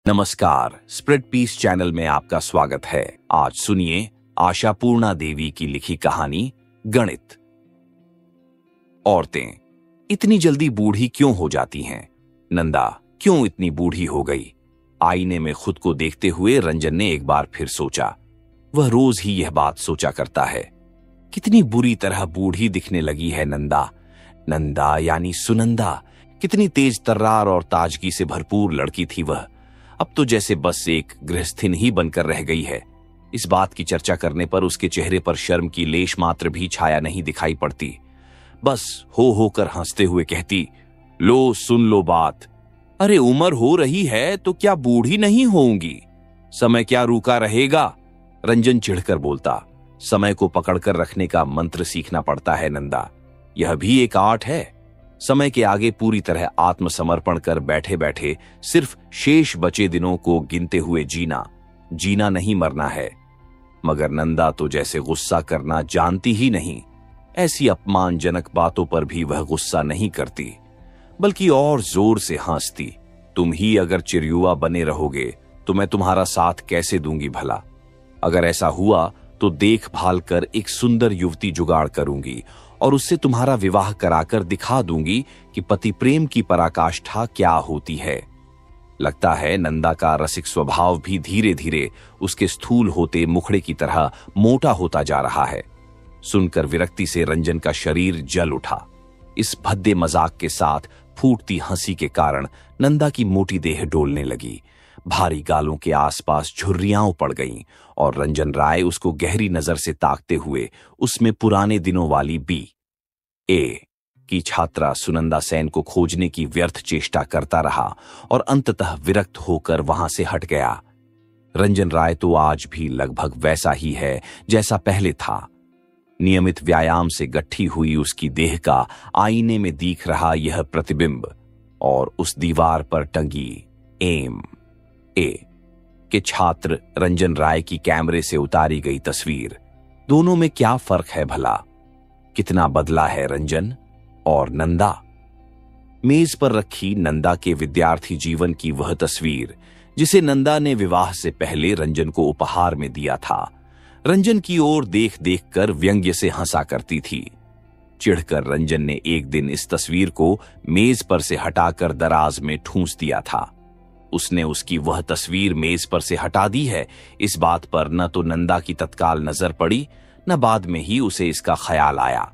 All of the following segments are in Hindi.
नमस्कार, स्प्रेड पीस चैनल में आपका स्वागत है। आज सुनिए आशापूर्णा देवी की लिखी कहानी गणित। औरतें इतनी जल्दी बूढ़ी क्यों हो जाती हैं? नंदा क्यों इतनी बूढ़ी हो गई? आईने में खुद को देखते हुए रंजन ने एक बार फिर सोचा। वह रोज ही यह बात सोचा करता है। कितनी बुरी तरह बूढ़ी दिखने लगी है नंदा। नंदा यानी सुनंदा, कितनी तेज तर्रार और ताजगी से भरपूर लड़की थी वह। अब तो जैसे बस एक गृहस्थिन ही बनकर रह गई है। इस बात की चर्चा करने पर उसके चेहरे पर शर्म की लेश मात्र भी छाया नहीं दिखाई पड़ती। बस हो होकर हंसते हुए कहती, लो सुन लो बात। अरे उम्र हो रही है तो क्या बूढ़ी नहीं होंगी? समय क्या रुका रहेगा? रंजन चिढ़कर बोलता। समय को पकड़कर रखने का मंत्र सीखना पड़ता है नंदा। यह भी एक आर्ट है। समय के आगे पूरी तरह आत्मसमर्पण कर बैठे बैठे सिर्फ शेष बचे दिनों को गिनते हुए जीना नहीं मरना है। मगर नंदा तो जैसे गुस्सा करना जानती ही नहीं। ऐसी अपमानजनक बातों पर भी वह गुस्सा नहीं करती, बल्कि और जोर से हंसती। तुम ही अगर चिरयुवा बने रहोगे तो मैं तुम्हारा साथ कैसे दूंगी भला? अगर ऐसा हुआ तो देखभाल कर एक सुंदर युवती जुगाड़ करूंगी और उससे तुम्हारा विवाह कराकर दिखा दूंगी कि पति प्रेम की पराकाष्ठा क्या होती है। लगता है नंदा का रसिक स्वभाव भी धीरे धीरे उसके स्थूल होते मुखड़े की तरह मोटा होता जा रहा है। सुनकर विरक्ति से रंजन का शरीर जल उठा। इस भद्दे मजाक के साथ फूटती हंसी के कारण नंदा की मोटी देह डोलने लगी। भारी गालों के आसपास झुर्रियां पड़ गईं और रंजन राय उसको गहरी नजर से ताकते हुए उसमें पुराने दिनों वाली B.A. की छात्रा सुनंदा सेन को खोजने की व्यर्थ चेष्टा करता रहा और अंततः विरक्त होकर वहां से हट गया। रंजन राय तो आज भी लगभग वैसा ही है जैसा पहले था। नियमित व्यायाम से गट्ठी हुई उसकी देह का आईने में दिख रहा यह प्रतिबिंब और उस दीवार पर टंगी M.A. के छात्र रंजन राय की कैमरे से उतारी गई तस्वीर, दोनों में क्या फर्क है भला? कितना बदला है रंजन और नंदा? मेज पर रखी नंदा के विद्यार्थी जीवन की वह तस्वीर जिसे नंदा ने विवाह से पहले रंजन को उपहार में दिया था, रंजन की ओर देख देख कर व्यंग्य से हंसा करती थी। चिढ़कर रंजन ने एक दिन इस तस्वीर को मेज पर से हटाकर दराज में ठूंस दिया था। उसने उसकी वह तस्वीर मेज पर से हटा दी है, इस बात पर न तो नंदा की तत्काल नजर पड़ी, न बाद में ही उसे इसका ख्याल आया।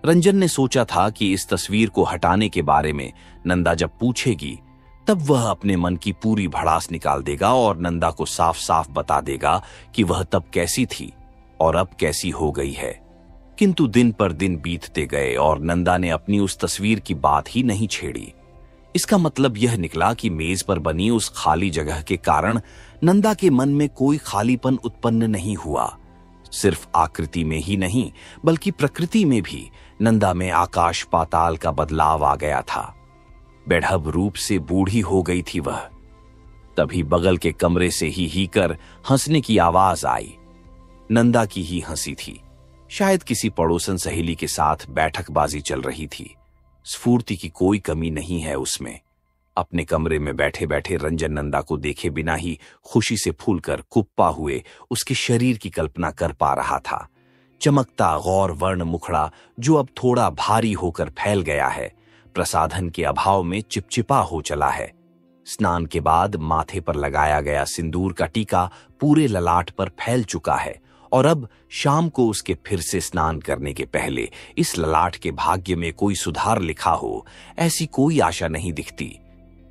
रंजन ने सोचा था कि इस तस्वीर को हटाने के बारे में नंदा जब पूछेगी तब वह अपने मन की पूरी भड़ास निकाल देगा और नंदा को साफ साफ बता देगा कि वह तब कैसी थी और अब कैसी हो गई है। किंतु दिन पर दिन बीतते गए और नंदा ने अपनी उस तस्वीर की बात ही नहीं छेड़ी। इसका मतलब यह निकला कि मेज पर बनी उस खाली जगह के कारण नंदा के मन में कोई खालीपन उत्पन्न नहीं हुआ। सिर्फ आकृति में ही नहीं बल्कि प्रकृति में भी नंदा में आकाश पाताल का बदलाव आ गया था। बेढब रूप से बूढ़ी हो गई थी वह। तभी बगल के कमरे से ही कर हंसने की आवाज आई। नंदा की ही हंसी थी। शायद किसी पड़ोसन सहेली के साथ बैठकबाजी चल रही थी। स्फूर्ति की कोई कमी नहीं है उसमें। अपने कमरे में बैठे बैठे रंजन नंदा को देखे बिना ही खुशी से फूलकर कुप्पा हुए उसके शरीर की कल्पना कर पा रहा था। चमकता गौर वर्ण मुखड़ा जो अब थोड़ा भारी होकर फैल गया है, प्रसाधन के अभाव में चिपचिपा हो चला है। स्नान के बाद माथे पर लगाया गया सिंदूर का टीका पूरे ललाट पर फैल चुका है और अब शाम को उसके फिर से स्नान करने के पहले इस ललाट के भाग्य में कोई सुधार लिखा हो, ऐसी कोई आशा नहीं दिखती।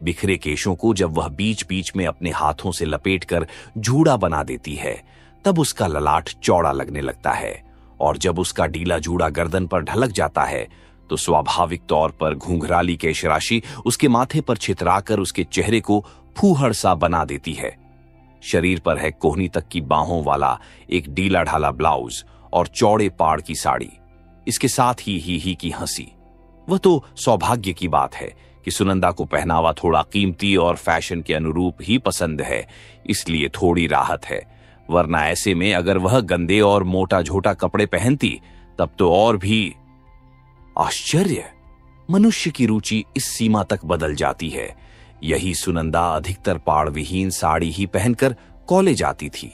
बिखरे केशों को जब वह बीच बीच में अपने हाथों से लपेटकर जूड़ा बना देती है तब उसका ललाट चौड़ा लगने लगता है और जब उसका ढीला जूड़ा गर्दन पर ढलक जाता है तो स्वाभाविक तौर पर घुंघराली केश राशि उसके माथे पर छितराकर उसके चेहरे को फूहड़ सा बना देती है। शरीर पर है कोहनी तक की बाहों वाला एक ढीला ढाला ब्लाउज और चौड़े पाड़ की साड़ी। इसके साथ ही की हंसी। वह तो सौभाग्य की बात है कि सुनंदा को पहनावा थोड़ा कीमती और फैशन के अनुरूप ही पसंद है, इसलिए थोड़ी राहत है। वरना ऐसे में अगर वह गंदे और मोटा झोटा कपड़े पहनती तब तो और भी। आश्चर्य! मनुष्य की रुचि इस सीमा तक बदल जाती है। यही सुनंदा अधिकतर पाड़ विहीन साड़ी ही पहनकर कॉलेज आती थी,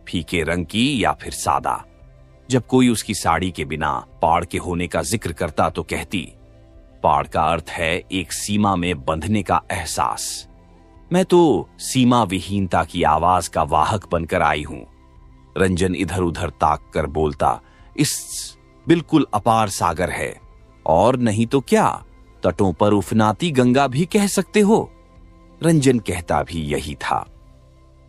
फीके रंग की या फिर सादा। जब कोई उसकी साड़ी के बिना पाड़ के होने का जिक्र करता तो कहती, पाड़ का अर्थ है एक सीमा में बंधने का एहसास। मैं तो सीमा विहीनता की आवाज का वाहक बनकर आई हूं। रंजन इधर उधर ताक कर बोलता, इस बिल्कुल अपार सागर है, और नहीं तो क्या, तटों पर उफनाती गंगा भी कह सकते हो। रंजन कहता भी यही था।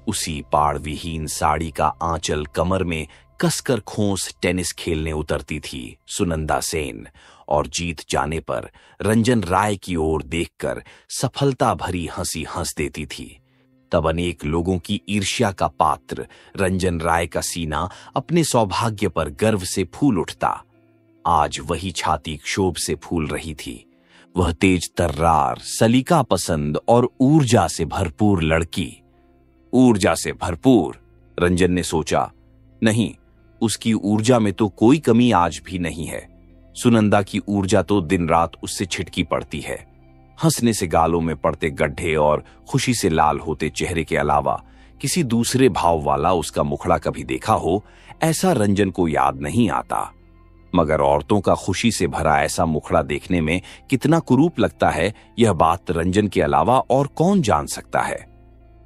उसी पाड़ विहीन साड़ी का आंचल कमर में कसकर खोस टेनिस खेलने उतरती थी सुनंदा सेन, और जीत जाने पर रंजन राय की ओर देखकर सफलता भरी हंसी हंस देती थी। तब अनेक लोगों की ईर्ष्या का पात्र रंजन राय का सीना अपने सौभाग्य पर गर्व से फूल उठता। आज वही छाती क्षोभ से फूल रही थी। वह तेज तर्रार, सलीका पसंद और ऊर्जा से भरपूर लड़की। ऊर्जा से भरपूर, रंजन ने सोचा। नहीं, उसकी ऊर्जा में तो कोई कमी आज भी नहीं है। सुनंदा की ऊर्जा तो दिन रात उससे छिटकी पड़ती है। हंसने से गालों में पड़ते गड्ढे और खुशी से लाल होते चेहरे के अलावा किसी दूसरे भाव वाला उसका मुखड़ा कभी देखा हो, ऐसा रंजन को याद नहीं आता। मगर औरतों का खुशी से भरा ऐसा मुखड़ा देखने में कितना कुरूप लगता है, यह बात रंजन के अलावा और कौन जान सकता है।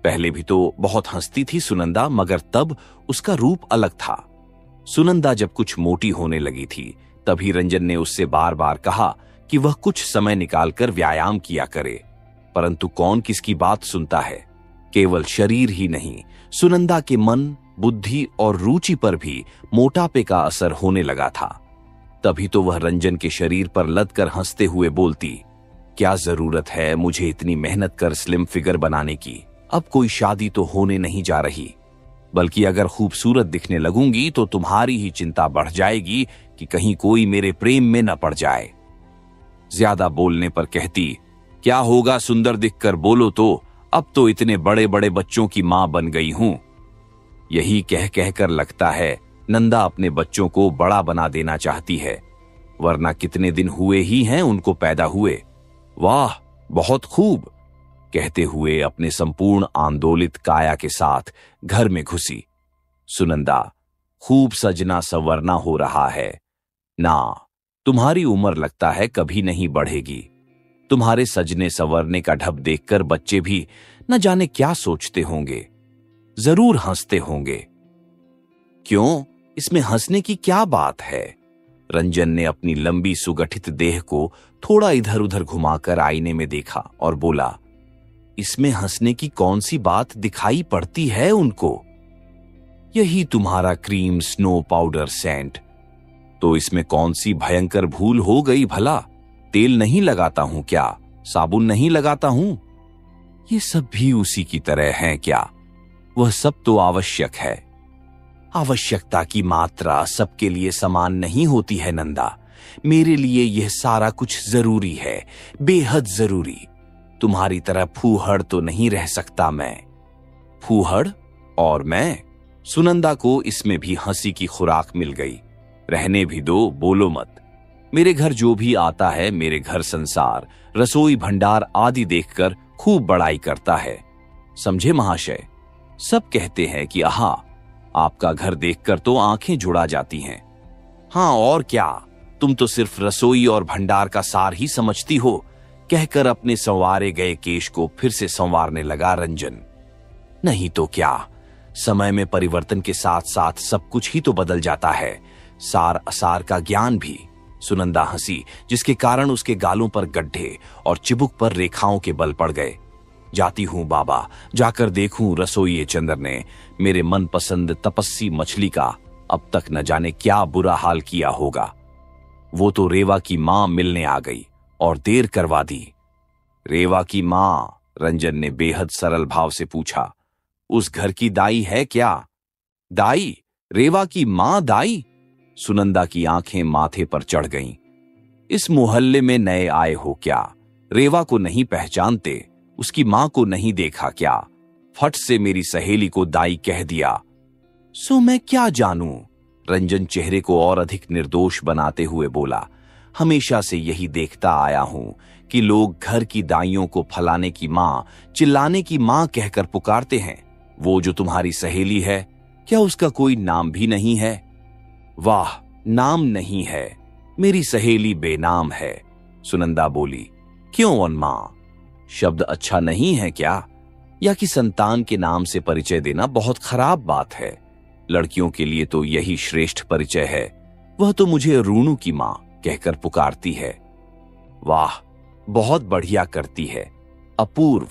पहले भी तो बहुत हंसती थी सुनंदा, मगर तब उसका रूप अलग था। सुनंदा जब कुछ मोटी होने लगी थी, तभी रंजन ने उससे बार बार कहा कि वह कुछ समय निकालकर व्यायाम किया करे, परंतु कौन किसकी बात सुनता है। केवल शरीर ही नहीं, सुनंदा के मन, बुद्धि और रुचि पर भी मोटापे का असर होने लगा था। तभी तो वह रंजन के शरीर पर लद कर हंसते हुए बोलती, क्या जरूरत है मुझे इतनी मेहनत कर स्लिम फिगर बनाने की। अब कोई शादी तो होने नहीं जा रही, बल्कि अगर खूबसूरत दिखने लगूंगी तो तुम्हारी ही चिंता बढ़ जाएगी कि कहीं कोई मेरे प्रेम में न पड़ जाए। ज्यादा बोलने पर कहती, क्या होगा सुंदर दिखकर, बोलो तो, अब तो इतने बड़े बड़े बच्चों की मां बन गई हूं। यही कह कहकर लगता है नंदा अपने बच्चों को बड़ा बना देना चाहती है, वरना कितने दिन हुए ही हैं उनको पैदा हुए। वाह, बहुत खूब, कहते हुए अपने संपूर्ण आंदोलित काया के साथ घर में घुसी। सुनंदा, खूब सजना संवरना हो रहा है ना, तुम्हारी उम्र लगता है कभी नहीं बढ़ेगी। तुम्हारे सजने संवरने का ढब देखकर बच्चे भी न जाने क्या सोचते होंगे, जरूर हंसते होंगे। क्यों, इसमें हंसने की क्या बात है। रंजन ने अपनी लंबी सुगठित देह को थोड़ा इधर उधर घुमाकर आईने में देखा और बोला, इसमें हंसने की कौन सी बात दिखाई पड़ती है उनको। यही तुम्हारा क्रीम स्नो पाउडर सेंट। तो इसमें कौन सी भयंकर भूल हो गई भला। तेल नहीं लगाता हूं क्या, साबुन नहीं लगाता हूं। ये सब भी उसी की तरह हैं क्या। वह सब तो आवश्यक है। आवश्यकता की मात्रा सबके लिए समान नहीं होती है नंदा। मेरे लिए यह सारा कुछ जरूरी है, बेहद जरूरी। तुम्हारी तरह फूहड़ तो नहीं रह सकता मैं। फूहड़ और मैं। सुनंदा को इसमें भी हंसी की खुराक मिल गई। रहने भी दो, बोलो मत। मेरे घर जो भी आता है, मेरे घर संसार, रसोई भंडार आदि देखकर खूब बड़ाई करता है। समझे महाशय, सब कहते हैं कि आहा, आपका घर देखकर तो आंखें जुड़ा जाती हैं। हां और क्या, तुम तो सिर्फ रसोई और भंडार का सार ही समझती हो, कहकर अपने संवारे गए केश को फिर से संवारने लगा रंजन। नहीं तो क्या, समय में परिवर्तन के साथ साथ सब कुछ ही तो बदल जाता है, सार असार का ज्ञान भी। सुनंदा हंसी, जिसके कारण उसके गालों पर गड्ढे और चिबुक पर रेखाओं के बल पड़ गए। जाती हूं बाबा, जाकर देखूं रसोइये चंद्र ने मेरे मनपसंद तपस्वी मछली का अब तक न जाने क्या बुरा हाल किया होगा। वो तो रेवा की मां मिलने आ गई और देर करवा दी। रेवा की मां, रंजन ने बेहद सरल भाव से पूछा। उस घर की दाई है क्या। दाई, रेवा की मां दाई। सुनंदा की आंखें माथे पर चढ़ गईं। इस मोहल्ले में नए आए हो क्या, रेवा को नहीं पहचानते, उसकी मां को नहीं देखा क्या। फट से मेरी सहेली को दाई कह दिया। सो मैं क्या जानूं, रंजन चेहरे को और अधिक निर्दोष बनाते हुए बोला। हमेशा से यही देखता आया हूं कि लोग घर की दाइयों को फलाने की माँ, चिल्लाने की माँ कहकर पुकारते हैं। वो जो तुम्हारी सहेली है, क्या उसका कोई नाम भी नहीं है? वाह, नाम नहीं है, मेरी सहेली बेनाम है। सुनंदा बोली। क्यों उन्मा? शब्द अच्छा नहीं है क्या? या कि संतान के नाम से परिचय देना बहुत खराब बात है? लड़कियों के लिए तो यही श्रेष्ठ परिचय है। वह तो मुझे रूनू की माँ कहकर पुकारती है। वाह, बहुत बढ़िया करती है, अपूर्व।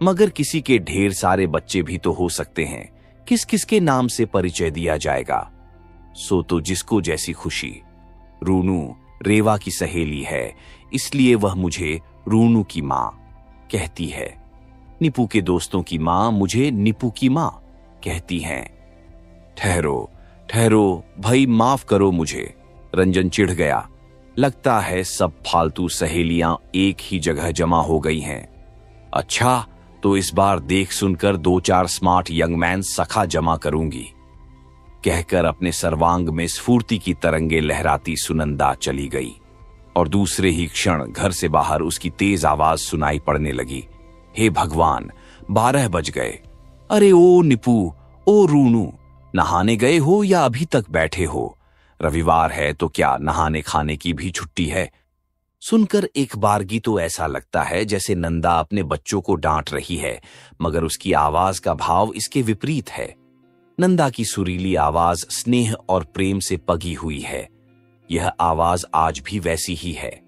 मगर किसी के ढेर सारे बच्चे भी तो हो सकते हैं, किस किस के नाम से परिचय दिया जाएगा? सो तो जिसको जैसी खुशी। रूनू रेवा की सहेली है, इसलिए वह मुझे रूनू की माँ कहती है। निपू के दोस्तों की माँ मुझे निपू की माँ कहती हैं। ठहरो ठहरो भाई, माफ करो मुझे। रंजन चिढ़ गया। लगता है सब फालतू सहेलियां एक ही जगह जमा हो गई हैं। अच्छा, तो इस बार देख सुनकर 2-4 स्मार्ट यंग मैन सखा जमा करूंगी, कहकर अपने सर्वांग में स्फूर्ति की तरंगे लहराती सुनंदा चली गई। और दूसरे ही क्षण घर से बाहर उसकी तेज आवाज सुनाई पड़ने लगी। हे भगवान, 12 बज गए। अरे ओ निपू, ओ रूनू, नहाने गए हो या अभी तक बैठे हो? रविवार है तो क्या नहाने खाने की भी छुट्टी है? सुनकर एक बारगी तो ऐसा लगता है जैसे नंदा अपने बच्चों को डांट रही है, मगर उसकी आवाज का भाव इसके विपरीत है। नंदा की सुरीली आवाज स्नेह और प्रेम से पगी हुई है। यह आवाज आज भी वैसी ही है।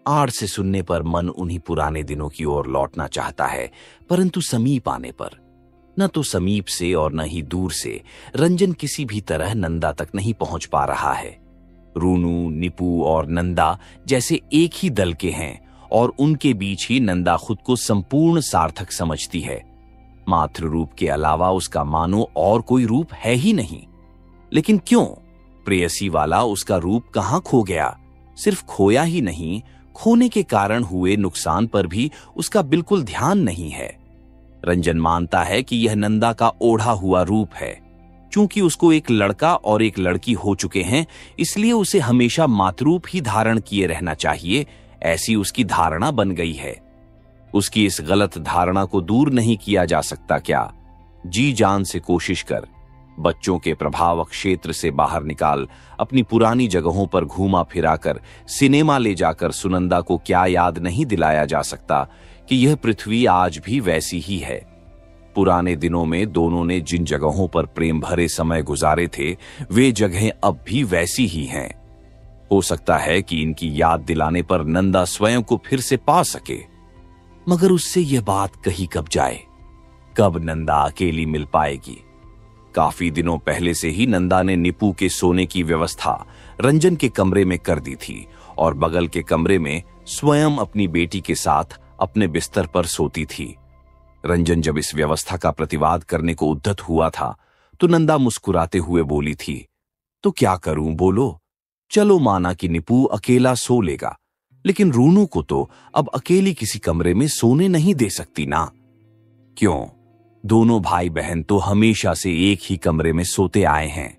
आड़ से सुनने पर मन उन्हीं पुराने दिनों की ओर लौटना चाहता है, परंतु समीप आने पर न तो समीप से और न ही दूर से रंजन किसी भी तरह नंदा तक नहीं पहुंच पा रहा है। रूनू, निपू और नंदा जैसे एक ही दल के हैं और उनके बीच ही नंदा खुद को संपूर्ण सार्थक समझती है। मातृ रूप के अलावा उसका मानो और कोई रूप है ही नहीं। लेकिन क्यों? प्रेयसी वाला उसका रूप कहां खो गया? सिर्फ खोया ही नहीं, खोने के कारण हुए नुकसान पर भी उसका बिल्कुल ध्यान नहीं है। रंजन मानता है कि यह नंदा का ओढ़ा हुआ रूप है। चूंकि उसको एक लड़का और एक लड़की हो चुके हैं, इसलिए उसे हमेशा मातरूप ही धारण किए रहना चाहिए, ऐसी उसकी धारणा बन गई है। उसकी इस गलत धारणा को दूर नहीं किया जा सकता क्या? जी जान से कोशिश कर, बच्चों के प्रभाव क्षेत्र से बाहर निकाल, अपनी पुरानी जगहों पर घूमा फिराकर, सिनेमा ले जाकर सुनंदा को क्या याद नहीं दिलाया जा सकता कि यह पृथ्वी आज भी वैसी ही है। पुराने दिनों में दोनों ने जिन जगहों पर प्रेम भरे समय गुजारे थे, वे जगहें अब भी वैसी ही हैं। हो सकता है कि इनकी याद दिलाने पर नंदा स्वयं को फिर से पा सके, मगर उससे यह बात कही कब जाए? कब नंदा अकेली मिल पाएगी? काफी दिनों पहले से ही नंदा ने निपू के सोने की व्यवस्था रंजन के कमरे में कर दी थी और बगल के कमरे में स्वयं अपनी बेटी के साथ अपने बिस्तर पर सोती थी। रंजन जब इस व्यवस्था का प्रतिवाद करने को उद्यत हुआ था तो नंदा मुस्कुराते हुए बोली थी, तो क्या करूं, बोलो। चलो माना कि निपू अकेला सो लेगा, लेकिन रूनू को तो अब अकेली किसी कमरे में सोने नहीं दे सकती ना। क्यों? दोनों भाई बहन तो हमेशा से एक ही कमरे में सोते आए हैं।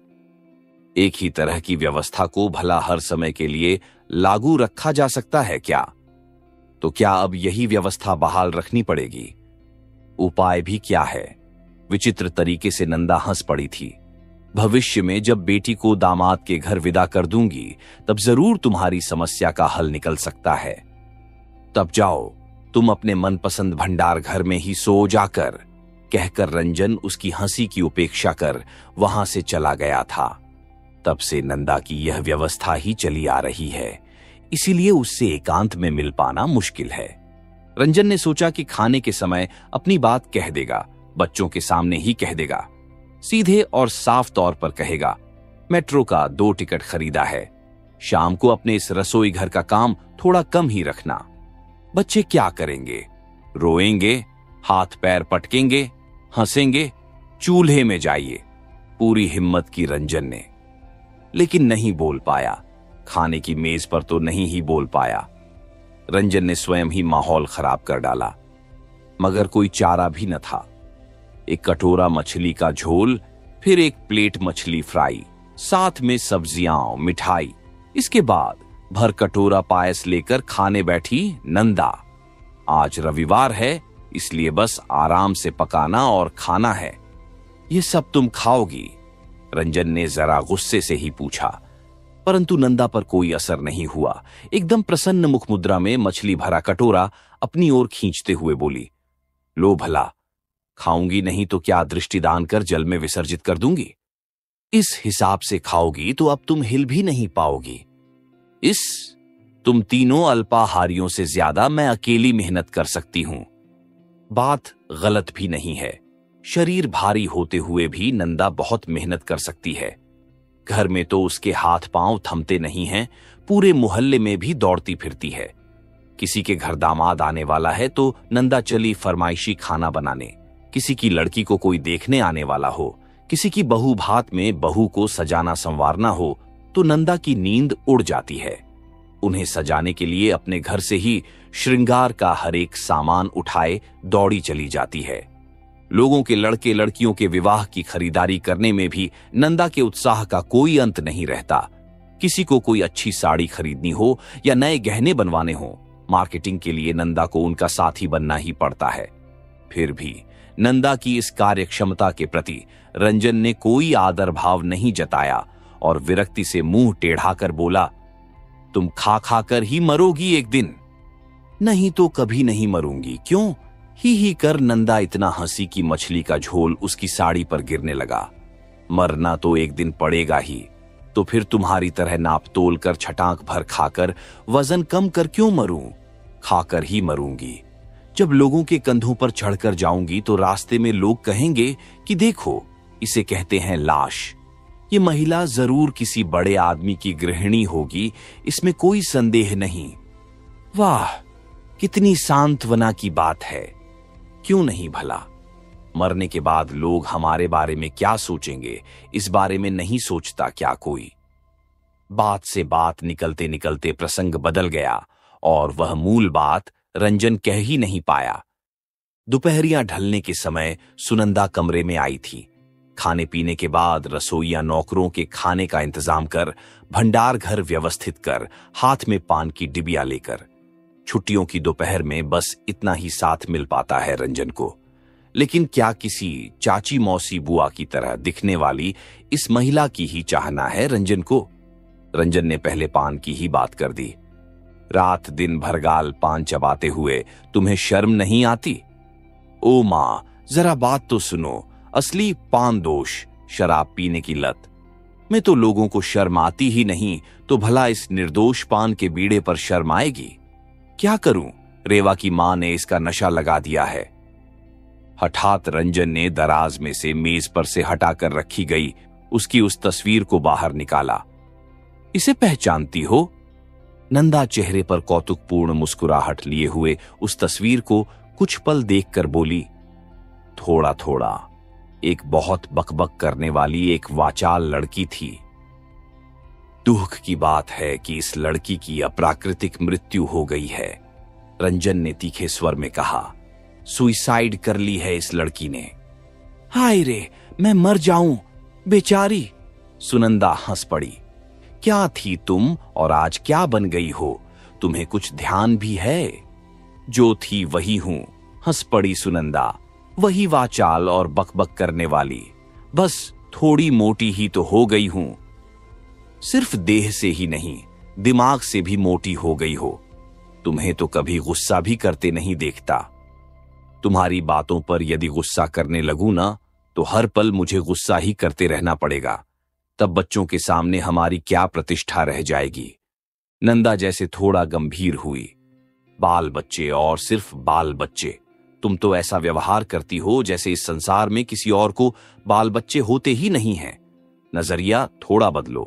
एक ही तरह की व्यवस्था को भला हर समय के लिए लागू रखा जा सकता है क्या? तो क्या अब यही व्यवस्था बहाल रखनी पड़ेगी? उपाय भी क्या है? विचित्र तरीके से नंदा हंस पड़ी थी। भविष्य में जब बेटी को दामाद के घर विदा कर दूंगी, तब जरूर तुम्हारी समस्या का हल निकल सकता है। तब जाओ, तुम अपने मनपसंद भंडार घर में ही सो जाकर, कहकर रंजन उसकी हंसी की उपेक्षा कर वहां से चला गया था। तब से नंदा की यह व्यवस्था ही चली आ रही है, इसीलिए उससे एकांत में मिल पाना मुश्किल है। रंजन ने सोचा कि खाने के समय अपनी बात कह देगा, बच्चों के सामने ही कह देगा। सीधे और साफ तौर पर कहेगा, मेट्रो का 2 टिकट खरीदा है, शाम को अपने इस रसोई घर का काम थोड़ा कम ही रखना। बच्चे क्या करेंगे? रोएंगे, हाथ पैर पटकेंगे, हंसेंगे। चूल्हे में जाइए, पूरी हिम्मत की रंजन ने, लेकिन नहीं बोल पाया। खाने की मेज पर तो नहीं ही बोल पाया। रंजन ने स्वयं ही माहौल खराब कर डाला, मगर कोई चारा भी न था। एक कटोरा मछली का झोल, फिर एक प्लेट मछली फ्राई, साथ में सब्जियां, मिठाई। इसके बाद भर कटोरा पायस लेकर खाने बैठी नंदा। आज रविवार है, इसलिए बस आराम से पकाना और खाना है। ये सब तुम खाओगी? रंजन ने जरा गुस्से से ही पूछा, परंतु नंदा पर कोई असर नहीं हुआ। एकदम प्रसन्न मुख मुद्रा में मछली भरा कटोरा अपनी ओर खींचते हुए बोली, लो भला, खाऊंगी नहीं तो क्या दृष्टिदान कर जल में विसर्जित कर दूंगी? इस हिसाब से खाओगी तो अब तुम हिल भी नहीं पाओगी। तुम तीनों अल्पाहारियों से ज्यादा मैं अकेली मेहनत कर सकती हूं। बात गलत भी नहीं है। शरीर भारी होते हुए भी नंदा बहुत मेहनत कर सकती है। घर में तो उसके हाथ पांव थमते नहीं हैं, पूरे मोहल्ले में भी दौड़ती फिरती है। किसी के घर दामाद आने वाला है तो नंदा चली फरमाइशी खाना बनाने। किसी की लड़की को कोई देखने आने वाला हो, किसी की बहू भात में बहू को सजाना संवारना हो तो नंदा की नींद उड़ जाती है। उन्हें सजाने के लिए अपने घर से ही श्रृंगार का हर एक सामान उठाए दौड़ी चली जाती है। लोगों के लड़के लड़कियों के विवाह की खरीदारी करने में भी नंदा के उत्साह का कोई अंत नहीं रहता। किसी को कोई अच्छी साड़ी खरीदनी हो या नए गहने बनवाने हो, मार्केटिंग के लिए नंदा को उनका साथी बनना ही पड़ता है। फिर भी नंदा की इस कार्यक्षमता के प्रति रंजन ने कोई आदर भाव नहीं जताया और विरक्ति से मुंह टेढ़ा कर बोला, तुम खा खा कर ही मरोगी एक दिन। नहीं तो कभी नहीं मरूंगी। क्यों? ही कर नंदा इतना हंसी कि मछली का झोल उसकी साड़ी पर गिरने लगा। मरना तो एक दिन पड़ेगा ही, तो फिर तुम्हारी तरह नाप तोल कर छटाक भर खाकर वजन कम कर क्यों मरूं? खाकर ही मरूंगी। जब लोगों के कंधों पर चढ़कर जाऊंगी तो रास्ते में लोग कहेंगे कि देखो, इसे कहते हैं लाश। ये महिला जरूर किसी बड़े आदमी की गृहिणी होगी, इसमें कोई संदेह नहीं। वाह, कितनी सांत्वना की बात है। क्यों नहीं भला? मरने के बाद लोग हमारे बारे में क्या सोचेंगे, इस बारे में नहीं सोचता क्या कोई? बात से बात निकलते निकलते प्रसंग बदल गया और वह मूल बात रंजन कह ही नहीं पाया। दोपहरियां ढलने के समय सुनंदा कमरे में आई थी। खाने पीने के बाद रसोइया नौकरों के खाने का इंतजाम कर, भंडार घर व्यवस्थित कर, हाथ में पान की डिबिया लेकर। छुट्टियों की दोपहर में बस इतना ही साथ मिल पाता है रंजन को। लेकिन क्या किसी चाची मौसी बुआ की तरह दिखने वाली इस महिला की ही चाहना है रंजन को? रंजन ने पहले पान की ही बात कर दी। रात दिन भरगाल पान चबाते हुए तुम्हें शर्म नहीं आती? ओ मां, जरा बात तो सुनो। असली पान दोष, शराब पीने की लत में तो लोगों को शर्म आती ही नहीं, तो भला इस निर्दोष पान के बीड़े पर शर्म आएगी? क्या करूं, रेवा की मां ने इसका नशा लगा दिया है। हठात रंजन ने दराज में से मेज पर से हटाकर रखी गई उसकी उस तस्वीर को बाहर निकाला। इसे पहचानती हो? नंदा चेहरे पर कौतुकपूर्ण मुस्कुराहट लिए हुए उस तस्वीर को कुछ पल देखकर बोली, थोड़ा थोड़ा। एक बहुत बकबक करने वाली एक वाचाल लड़की थी। दुख की बात है कि इस लड़की की अप्राकृतिक मृत्यु हो गई है, रंजन ने तीखे स्वर में कहा। सुइसाइड कर ली है इस लड़की ने। हाय रे, मैं मर जाऊं, बेचारी। सुनंदा हंस पड़ी। क्या थी तुम और आज क्या बन गई हो? तुम्हें कुछ ध्यान भी है? जो थी वही हूं, हंस पड़ी सुनंदा। वही वाचाल और बकबक करने वाली, बस थोड़ी मोटी ही तो हो गई हूं। सिर्फ देह से ही नहीं, दिमाग से भी मोटी हो गई हो। तुम्हें तो कभी गुस्सा भी करते नहीं देखता। तुम्हारी बातों पर यदि गुस्सा करने लगूं ना, तो हर पल मुझे गुस्सा ही करते रहना पड़ेगा। तब बच्चों के सामने हमारी क्या प्रतिष्ठा रह जाएगी? नंदा जैसे थोड़ा गंभीर हुई। बाल बच्चे और सिर्फ बाल बच्चे। तुम तो ऐसा व्यवहार करती हो जैसे इस संसार में किसी और को बाल बच्चे होते ही नहीं हैं। नजरिया थोड़ा बदलो।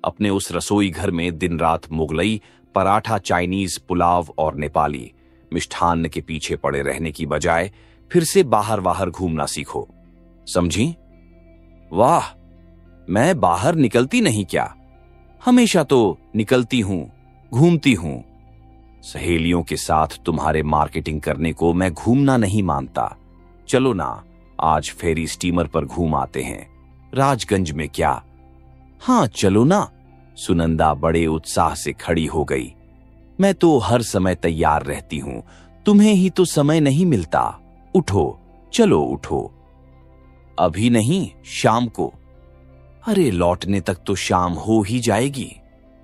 अपने उस रसोई घर में दिन रात मुगलई, पराठा, चाइनीज, पुलाव और नेपाली मिष्ठान्न के पीछे पड़े रहने की बजाय फिर से बाहर बाहर घूमना सीखो। समझी? वाह, मैं बाहर निकलती नहीं क्या? हमेशा तो निकलती हूं, घूमती हूं। सहेलियों के साथ तुम्हारे मार्केटिंग करने को मैं घूमना नहीं मानता। चलो ना, आज फेरी स्टीमर पर घूम आते हैं। राजगंज में क्या? हाँ चलो ना। सुनंदा बड़े उत्साह से खड़ी हो गई। मैं तो हर समय तैयार रहती हूं, तुम्हें ही तो समय नहीं मिलता। उठो, चलो उठो। अभी नहीं, शाम को। अरे लौटने तक तो शाम हो ही जाएगी।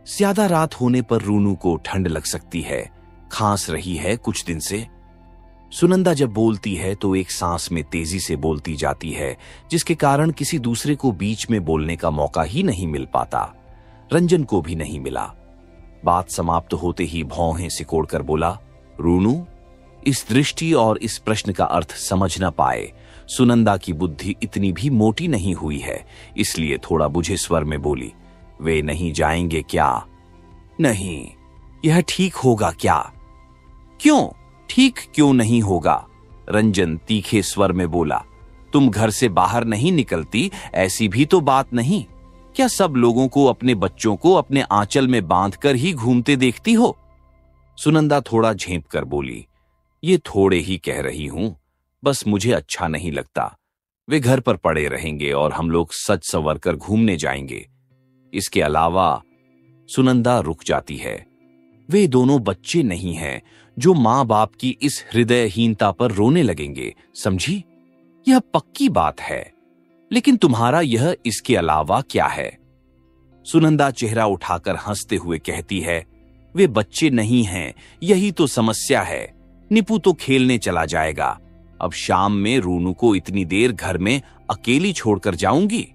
ज्यादा रात होने पर रूनू को ठंड लग सकती है, खांस रही है कुछ दिन से। सुनंदा जब बोलती है तो एक सांस में तेजी से बोलती जाती है, जिसके कारण किसी दूसरे को बीच में बोलने का मौका ही नहीं मिल पाता। रंजन को भी नहीं मिला। बात समाप्त होते ही भौहें सिकोड़कर बोला, रूनू, इस दृष्टि और इस प्रश्न का अर्थ समझ न पाए सुनंदा की बुद्धि इतनी भी मोटी नहीं हुई है, इसलिए थोड़ा बुझे स्वर में बोली, वे नहीं जाएंगे क्या? नहीं, यह ठीक होगा क्या? क्यों ठीक क्यों नहीं होगा? रंजन तीखे स्वर में बोला, तुम घर से बाहर नहीं निकलती, ऐसी भी तो बात नहीं। क्या सब लोगों को अपने बच्चों को अपने आंचल में बांधकर ही घूमते देखती हो? सुनंदा थोड़ा झेंप कर बोली, ये थोड़े ही कह रही हूं, बस मुझे अच्छा नहीं लगता। वे घर पर पड़े रहेंगे और हम लोग सज संवर कर घूमने जाएंगे। इसके अलावा सुनंदा रुक जाती है। वे दोनों बच्चे नहीं हैं जो मां बाप की इस हृदयहीनता पर रोने लगेंगे, समझी? यह पक्की बात है। लेकिन तुम्हारा यह इसके अलावा क्या है? सुनंदा चेहरा उठाकर हंसते हुए कहती है, वे बच्चे नहीं हैं, यही तो समस्या है। निपू तो खेलने चला जाएगा। अब शाम में रूनू को इतनी देर घर में अकेली छोड़कर जाऊंगी?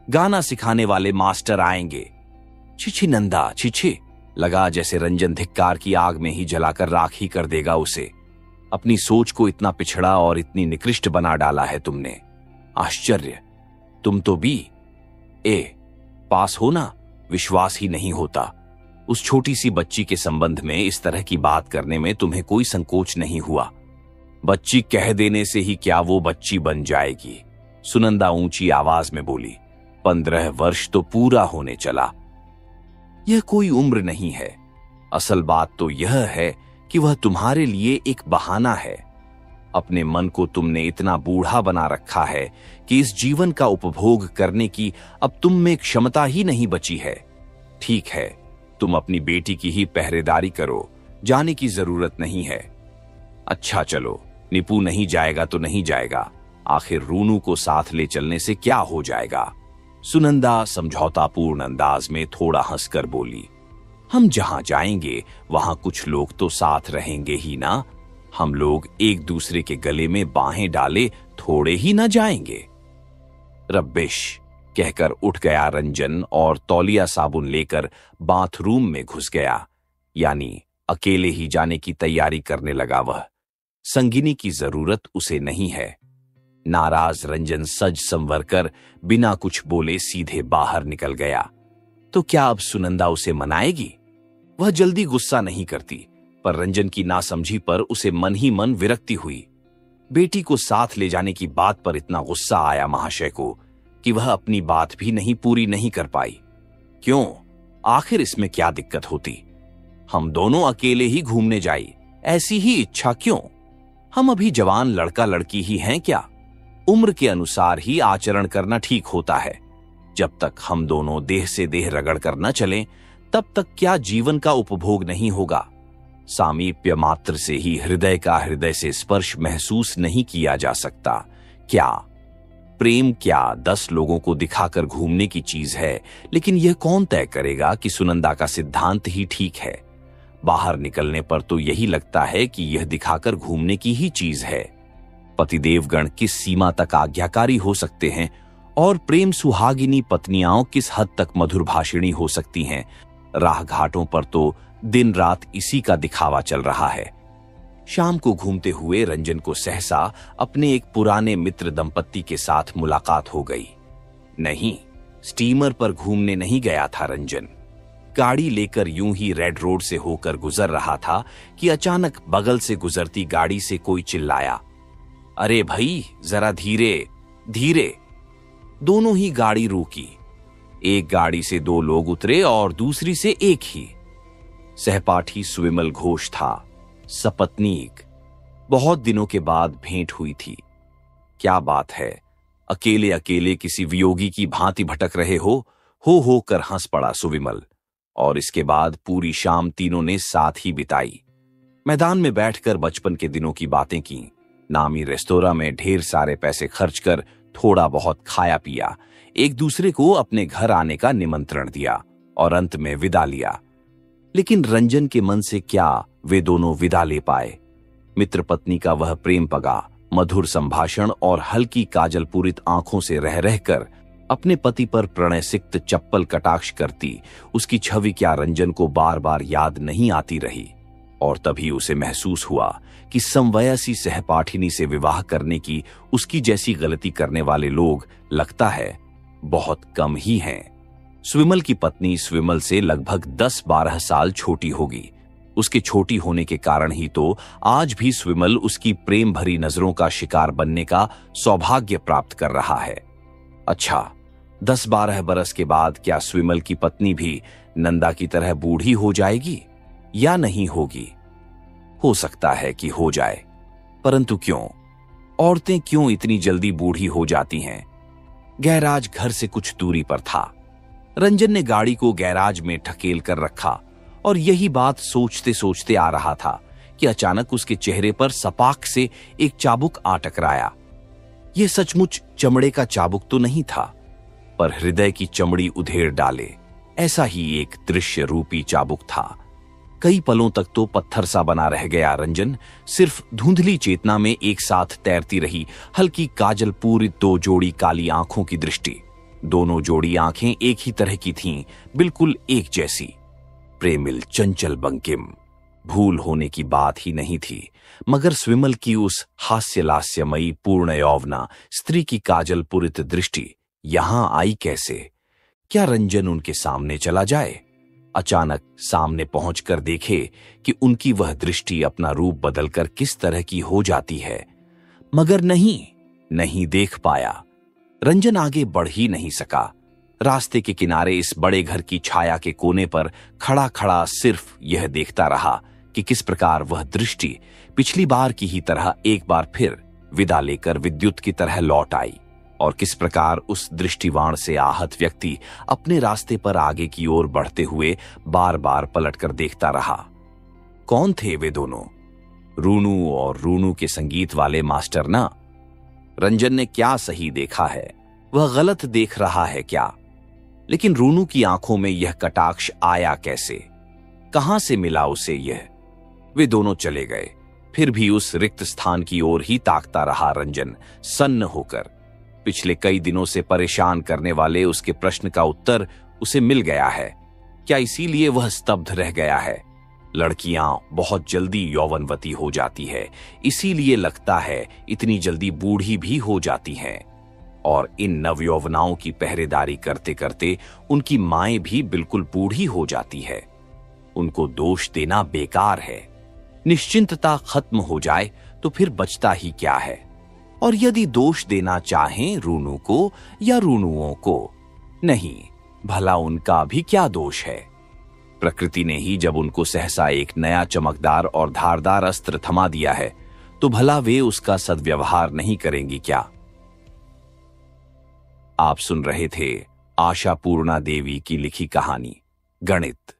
गाना सिखाने वाले मास्टर आएंगे। छिछि नंदा, छिछि। लगा जैसे रंजन धिक्कार की आग में ही जलाकर राख ही कर देगा उसे। अपनी सोच को इतना पिछड़ा और इतनी निकृष्ट बना डाला है तुमने। आश्चर्य, तुम तो भी पास हो ना, विश्वास ही नहीं होता। उस छोटी सी बच्ची के संबंध में इस तरह की बात करने में तुम्हें कोई संकोच नहीं हुआ। बच्ची कह देने से ही क्या वो बच्ची बन जाएगी? सुनंदा ऊंची आवाज में बोली, 15 वर्ष तो पूरा होने चला। यह कोई उम्र नहीं है। असल बात तो यह है कि वह तुम्हारे लिए एक बहाना है। अपने मन को तुमने इतना बूढ़ा बना रखा है कि इस जीवन का उपभोग करने की अब तुम में क्षमता ही नहीं बची है। ठीक है, तुम अपनी बेटी की ही पहरेदारी करो, जाने की जरूरत नहीं है। अच्छा चलो, निपू नहीं जाएगा तो नहीं जाएगा, आखिर रूनू को साथ ले चलने से क्या हो जाएगा? सुनंदा समझौतापूर्ण अंदाज में थोड़ा हंसकर बोली, हम जहां जाएंगे वहां कुछ लोग तो साथ रहेंगे ही ना। हम लोग एक दूसरे के गले में बाहें डाले थोड़े ही ना जाएंगे। रब्बिश कहकर उठ गया रंजन और तौलिया साबुन लेकर बाथरूम में घुस गया, यानी अकेले ही जाने की तैयारी करने लगा वह। संगिनी की जरूरत उसे नहीं है। नाराज रंजन सज संवर कर बिना कुछ बोले सीधे बाहर निकल गया। तो क्या अब सुनंदा उसे मनाएगी? वह जल्दी गुस्सा नहीं करती, पर रंजन की नासमझी पर उसे मन ही मन विरक्ति हुई। बेटी को साथ ले जाने की बात पर इतना गुस्सा आया महाशय को कि वह अपनी बात भी पूरी नहीं कर पाई। क्यों? आखिर इसमें क्या दिक्कत होती? हम दोनों अकेले ही घूमने जाई, ऐसी ही इच्छा क्यों? हम अभी जवान लड़का लड़की ही हैं क्या? उम्र के अनुसार ही आचरण करना ठीक होता है। जब तक हम दोनों देह से देह रगड़ कर न चलें, तब तक क्या जीवन का उपभोग नहीं होगा? सामीप्य मात्र से ही हृदय का हृदय से स्पर्श महसूस नहीं किया जा सकता क्या? प्रेम क्या 10 लोगों को दिखाकर घूमने की चीज है? लेकिन यह कौन तय करेगा कि सुनंदा का सिद्धांत ही ठीक है? बाहर निकलने पर तो यही लगता है कि यह दिखाकर घूमने की ही चीज है। पतिदेवगण किस सीमा तक आज्ञाकारी हो सकते हैं और प्रेम सुहागिनी पत्नियां किस हद तक मधुरभाषिणी हो सकती हैं? राह घाटों पर तो दिन रात इसी का दिखावा चल रहा है। शाम को घूमते हुए रंजन को सहसा अपने एक पुराने मित्र दंपत्ति के साथ मुलाकात हो गई। नहीं, स्टीमर पर घूमने नहीं गया था रंजन। गाड़ी लेकर यूं ही रेड रोड से होकर गुजर रहा था कि अचानक बगल से गुजरती गाड़ी से कोई चिल्लाया, अरे भाई जरा धीरे धीरे। दोनों ही गाड़ी रोकी। एक गाड़ी से 2 लोग उतरे और दूसरी से एक ही। सहपाठी सुविमल घोष था, सपत्नीक। बहुत दिनों के बाद भेंट हुई थी। क्या बात है, अकेले अकेले किसी वियोगी की भांति भटक रहे हो कर हंस पड़ा सुविमल। और इसके बाद पूरी शाम तीनों ने साथ ही बिताई। मैदान में बैठकर बचपन के दिनों की बातें की, नामी रेस्तोरां में ढेर सारे पैसे खर्च कर थोड़ा बहुत खाया पिया, एक दूसरे को अपने घर आने का निमंत्रण दिया और अंत में विदा लिया। लेकिन रंजन के मन से क्या वे दोनों विदा ले पाए? मित्र पत्नी का वह प्रेम पगा, मधुर संभाषण और हल्की काजल पूरित आंखों से रह रहकर अपने पति पर प्रणय सिक्त चप्पल कटाक्ष करती उसकी छवि क्या रंजन को बार बार याद नहीं आती रही? और तभी उसे महसूस हुआ कि समवयसी सहपाठिनी से विवाह करने की उसकी जैसी गलती करने वाले लोग लगता है बहुत कम ही हैं। स्विमल की पत्नी स्विमल से लगभग 10-12 साल छोटी होगी। उसके छोटी होने के कारण ही तो आज भी स्विमल उसकी प्रेम भरी नजरों का शिकार बनने का सौभाग्य प्राप्त कर रहा है। अच्छा, 10-12 बरस के बाद क्या स्विमल की पत्नी भी नंदा की तरह बूढ़ी हो जाएगी या नहीं होगी? हो सकता है कि हो जाए, परंतु क्यों? औरतें क्यों इतनी जल्दी बूढ़ी हो जाती हैं? गैराज घर से कुछ दूरी पर था। रंजन ने गाड़ी को गैराज में ढकेल कर रखा और यही बात सोचते सोचते आ रहा था कि अचानक उसके चेहरे पर सपाक से एक चाबुक आ टकराया। यह सचमुच चमड़े का चाबुक तो नहीं था, पर हृदय की चमड़ी उधेड़ डाले ऐसा ही एक दृश्य रूपी चाबुक था। कई पलों तक तो पत्थर सा बना रह गया रंजन, सिर्फ धुंधली चेतना में एक साथ तैरती रही हल्की काजल पूरी 2 जोड़ी काली आंखों की दृष्टि। दोनों जोड़ी आंखें एक ही तरह की थीं, बिल्कुल एक जैसी। प्रेमिल चंचल बंकिम, भूल होने की बात ही नहीं थी, मगर स्विमल की उस हास्यलास्यमयी पूर्ण यौवना स्त्री की काजल पूरित दृष्टि यहां आई कैसे? क्या रंजन उनके सामने चला जाए? अचानक सामने पहुंचकर देखे कि उनकी वह दृष्टि अपना रूप बदलकर किस तरह की हो जाती है, मगर नहीं देख पाया। रंजन आगे बढ़ ही नहीं सका। रास्ते के किनारे इस बड़े घर की छाया के कोने पर खड़ा खड़ा सिर्फ यह देखता रहा कि किस प्रकार वह दृष्टि पिछली बार की ही तरह एक बार फिर विदा लेकर विद्युत की तरह लौट आई और किस प्रकार उस दृष्टिवाण से आहत व्यक्ति अपने रास्ते पर आगे की ओर बढ़ते हुए बार बार पलटकर देखता रहा। कौन थे वे दोनों? रूनू और रूनू के संगीत वाले मास्टर ना? रंजन ने क्या सही देखा है, वह गलत देख रहा है क्या? लेकिन रूनू की आंखों में यह कटाक्ष आया कैसे? कहां से मिला उसे यह? वे दोनों चले गए, फिर भी उस रिक्त स्थान की ओर ही ताकता रहा रंजन सन्न होकर। पिछले कई दिनों से परेशान करने वाले उसके प्रश्न का उत्तर उसे मिल गया है। क्या इसीलिए वह स्तब्ध रह गया है? लड़कियां बहुत जल्दी यौवनवती हो जाती है, इसीलिए लगता है इतनी जल्दी बूढ़ी भी हो जाती हैं। और इन नवयौवनाओं की पहरेदारी करते करते उनकी माएं भी बिल्कुल बूढ़ी हो जाती है। उनको दोष देना बेकार है। निश्चिंतता खत्म हो जाए तो फिर बचता ही क्या है? और यदि दोष देना चाहें रूनू को या रूनुओं को, नहीं, भला उनका भी क्या दोष है? प्रकृति ने ही जब उनको सहसा एक नया चमकदार और धारदार अस्त्र थमा दिया है, तो भला वे उसका सद्व्यवहार नहीं करेंगी क्या? आप सुन रहे थे आशा पूर्णा देवी की लिखी कहानी गणित।